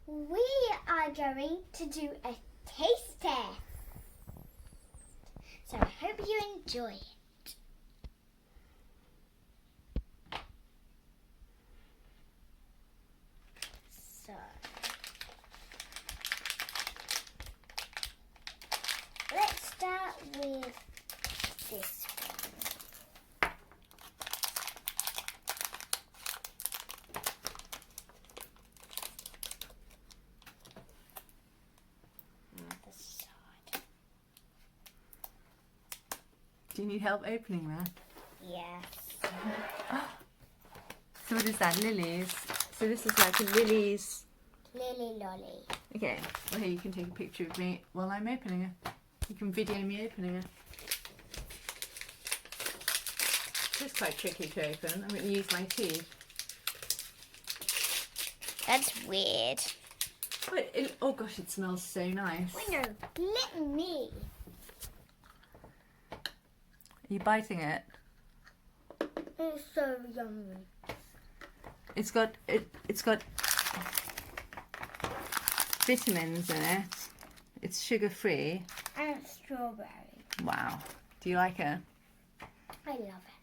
we are going to do a taste test. So I hope you enjoy it. So let's start with this one. The side. Do you need help opening that? Yes. So what is that? Lily's. So this is like a Lily's. Lily lolly. Okay, well here you can take a picture of me while I'm opening it. You can video me opening it. It's quite tricky to open. I'm going to use my teeth. That's weird. Oh gosh, it smells so nice. Wait, no, let me. Are you biting it? It's so yummy. It's got vitamins in it. It's sugar free. And it's strawberry. Wow. Do you like it? I love it.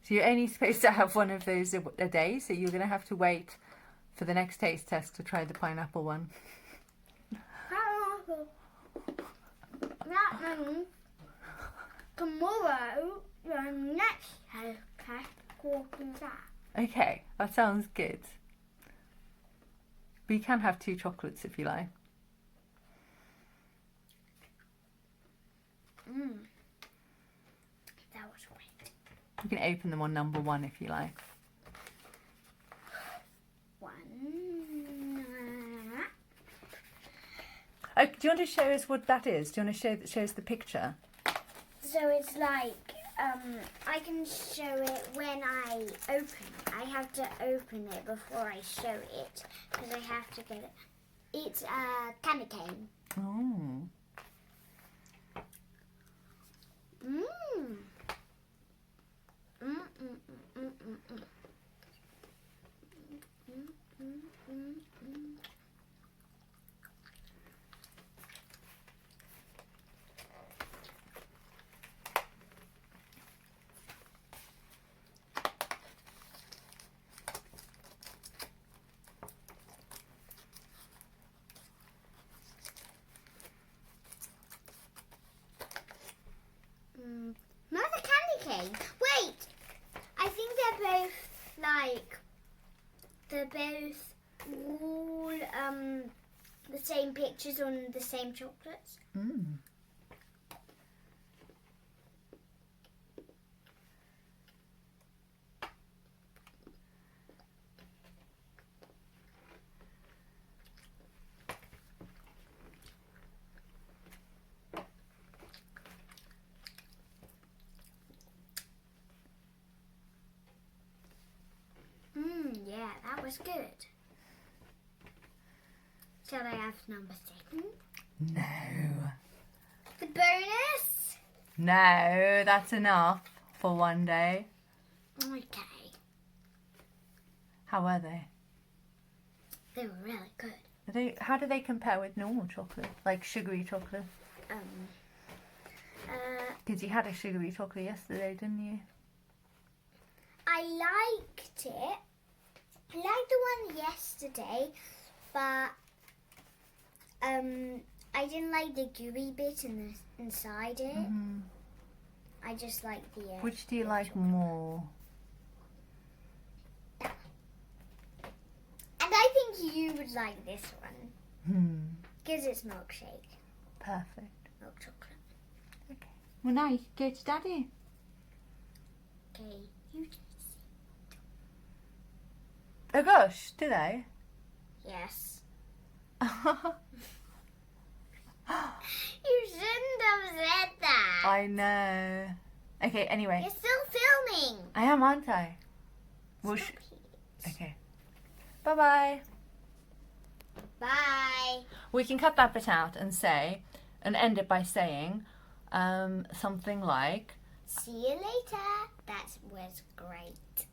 So you're only supposed to have one of those a day, so you're going to have to wait for the next taste test to try the pineapple one. That means tomorrow the next taste test will be that. Okay, that sounds good. But you can have 2 chocolates if you like. That was great. You can open them on number 1 if you like. One. Oh, do you want to show us what that is? Do you want to show us the picture? So it's like, I can show it when I open it. I have to open it before I show it because I have to get it. It's a candy cane. Oh. Mmm. Mm, mm, mm, mm, mm, mm. Not the candy cane. Wait, I think they're both all the same pictures on the same chocolates. Mm. Yeah, that was good. Shall I have number 2? No. The bonus? No, that's enough for one day. Okay. How were they? They were really good. How do they compare with normal chocolate? Like sugary chocolate? Because you had a sugary chocolate yesterday, didn't you? I liked it. I liked the one yesterday, but I didn't like the gooey bit inside it. Mm-hmm. I just like the. Which do you like chocolate. more? And I think you would like this one because it's milkshake. Perfect. Milk chocolate. Okay. Well, now you can go to Daddy. Okay, you just. Oh gosh, did I? Yes. You shouldn't have said that. I know. Okay, anyway. You're still filming. I am, aren't I? Well, Stop it. okay. Bye-bye. Bye. We can cut that bit out and end it by saying something like... See you later. That was great.